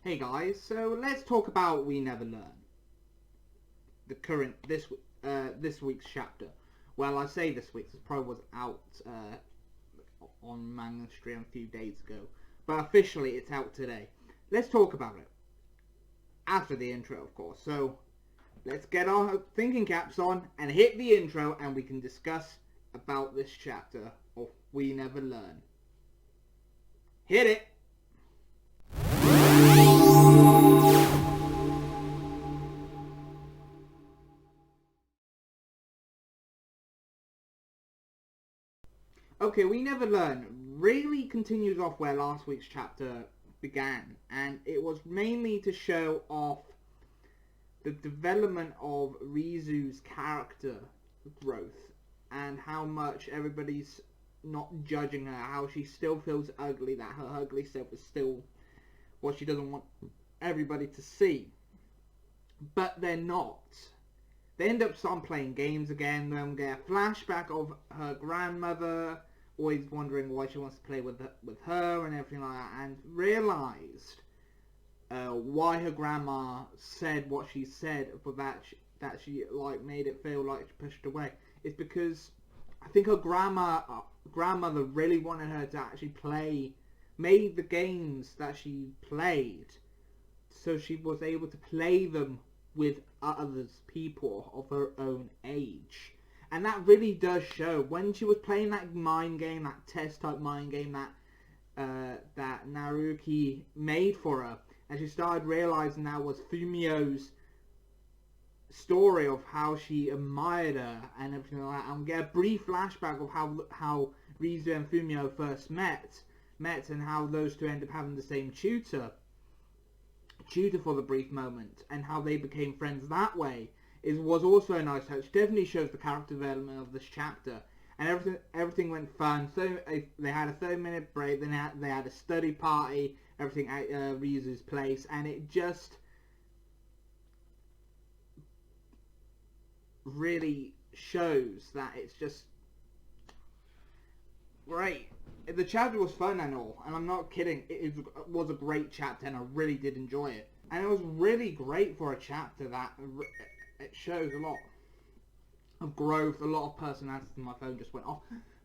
Hey guys, so let's talk about We Never Learn. This week's chapter. Well, I say this week, this probably was out on Manga Stream a few days ago, but officially it's out today. Let's talk about it after the intro, of course. So let's get our thinking caps on and hit the intro, and we can discuss about this chapter of We Never Learn. Hit it! Okay, We Never Learn really continues off where last week's chapter began, and it was mainly to show off the development of Rizu's character growth and how much everybody's not judging her, how she still feels ugly, that her ugly self is still what she doesn't want everybody to see. But they're not. They end up starting playing games again, then we get a flashback of her grandmother always wondering why she wants to play with her and everything like that, and realised why her grandma said what she said, but that she like made it feel like she pushed away. It's because I think her grandmother really wanted her to actually made the games that she played so she was able to play them with others, people of her own age. And that really does show when she was playing that mind game, that test type mind game that Naruki made for her, and she started realizing that was Fumio's story of how she admired her and everything like that, and we get a brief flashback of how Rizu and Fumio first met and how those two ended up having the same tutor for the brief moment, and how they became friends that way was also a nice touch. Definitely shows the character development of this chapter, and everything went fun. So they had a 30-minute break, then they had a study party, everything at Rizu's place, and it just really shows that it's just great. The chapter was fun and all, and I'm not kidding, it was a great chapter and I really did enjoy it. And it was really great for a chapter that it shows a lot of growth, a lot of personality. My phone just went off.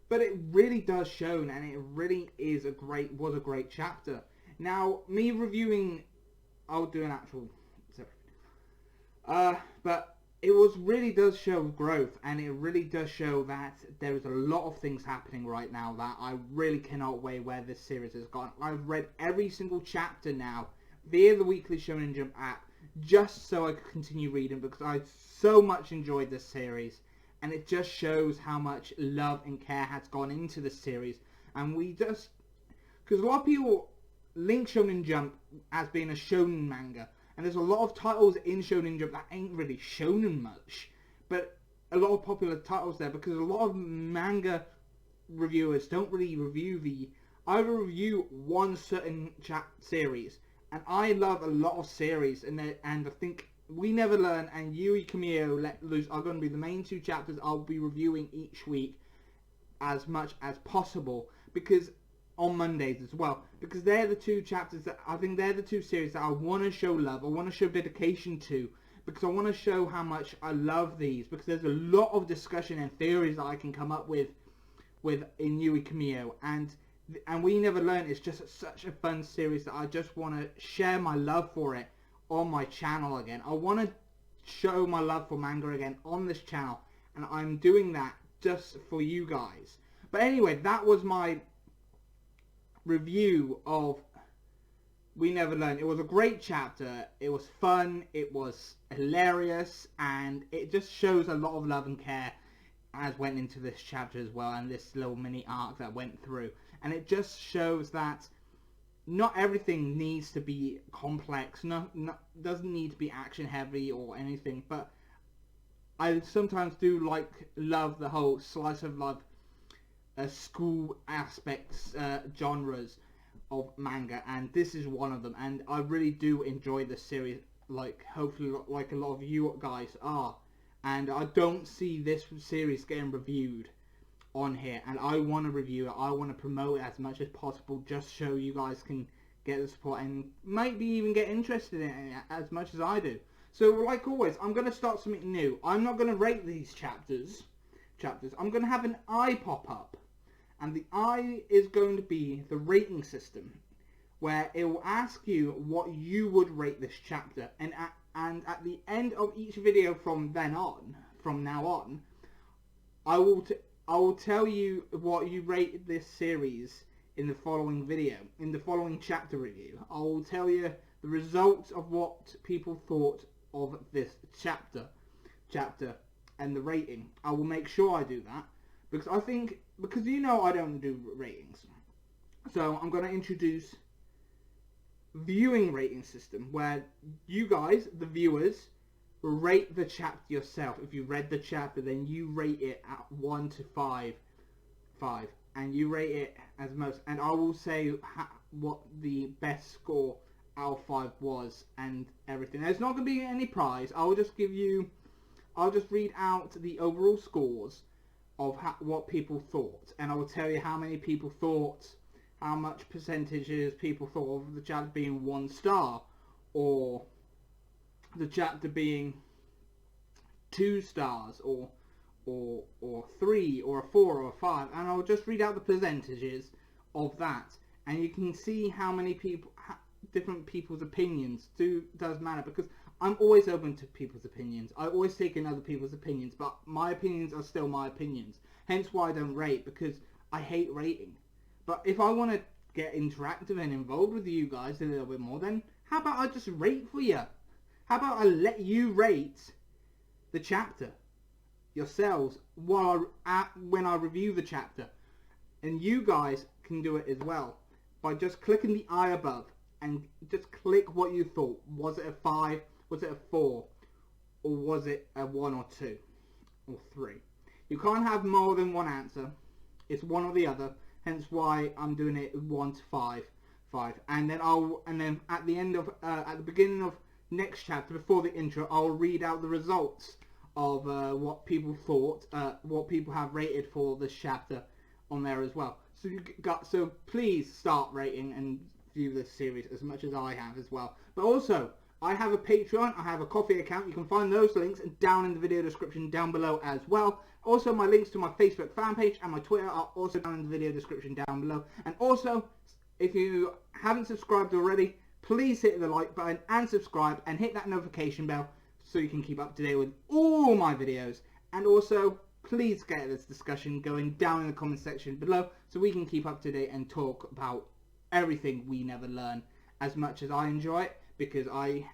But it really does show, and it really was a great chapter. Now, me reviewing, I'll do an actual... but it really does show growth, and it really does show that there is a lot of things happening right now that I really cannot wait where this series has gone. I've read every single chapter now via the weekly Shonen Jump app, just so I could continue reading, because I so much enjoyed this series, and it just shows how much love and care has gone into this series. And because a lot of people link Shonen Jump as being a shonen manga, and there's a lot of titles in Shonen Jump that ain't really shonen much, but a lot of popular titles there, because a lot of manga reviewers don't really either review one certain series, and I love a lot of series, and I think We Never Learn and Yui Kamio Let Loose are going to be the main two chapters I'll be reviewing each week as much as possible, because on Mondays as well, because they're the two chapters that I think they're the two series that I want to show love, I want to show dedication to, because I want to show how much I love these, because there's a lot of discussion and theories that I can come up with in Yui Kamio, and We Never Learn is just such a fun series that I just want to share my love for it on my channel again. I want to show my love for manga again on this channel, and I'm doing that just for you guys. But anyway, that was my review of We Never Learn. It was a great chapter, it was fun, it was hilarious, and it just shows a lot of love and care as went into this chapter as well, and this little mini arc that went through. And it just shows that not everything needs to be complex, doesn't need to be action heavy or anything, but I sometimes do love the whole slice of life school aspects, genres of manga, and this is one of them, and I really do enjoy this series, hopefully like a lot of you guys are, and I don't see this series getting reviewed on here, and I want to review it, I want to promote it as much as possible, just so you guys can get the support, and maybe even get interested in it as much as I do. So like always, I'm going to start something new. I'm not going to rate these chapters. I'm going to have an eye pop up, and the eye is going to be the rating system, where it will ask you what you would rate this chapter, and at the end of each video from now on, I will tell you what you rate this series in the following video, in the following chapter review. I will tell you the results of what people thought of this chapter and the rating. I will make sure I do that, because I don't do ratings. So I'm going to introduce viewing rating system, where you guys, the viewers, rate the chapter yourself. If you read the chapter, then you rate it at 1 to 5, and you rate it as most, and I will say what the best score out of 5 was and everything. There's not going to be any prize. I'll just read out the overall scores of what people thought, and I will tell you how many people thought, how much percentages people thought of the chapter being 1 star, or the chapter being 2 stars, or 3, or a 4, or a 5, and I'll just read out the percentages of that, and you can see how many people, different people's opinions does matter, because I'm always open to people's opinions. I always take in other people's opinions, but my opinions are still my opinions. Hence why I don't rate, because I hate rating. But if I want to get interactive and involved with you guys a little bit more, then how about I just rate for you? How about I let you rate the chapter yourselves when I review the chapter? And you guys can do it as well by just clicking the eye above and just click what you thought. Was it a 5? Was it a 4? Or was it a 1 or 2? Or 3? You can't have more than one answer. It's one or the other. Hence why I'm doing it 1 to 5. And then at the beginning of next chapter, before the intro, I'll read out the results of what people thought, what people have rated for this chapter on there as well. So please start rating and view this series as much as I have as well. But also, I have a Patreon, I have a Coffee account. You can find those links down in the video description down below as well. Also, my links to my Facebook fan page and my Twitter are also down in the video description down below. And also, if you haven't subscribed already, please hit the like button and subscribe and hit that notification bell so you can keep up to date with all my videos. And also, please get this discussion going down in the comment section below so we can keep up to date and talk about everything we never learn, as much as I enjoy it, because I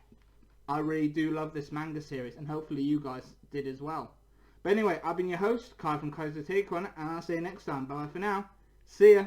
really do love this manga series, and hopefully you guys did as well. But anyway, I've been your host, Kai from Kaiser Take On, and I'll see you next time. Bye for now. See ya.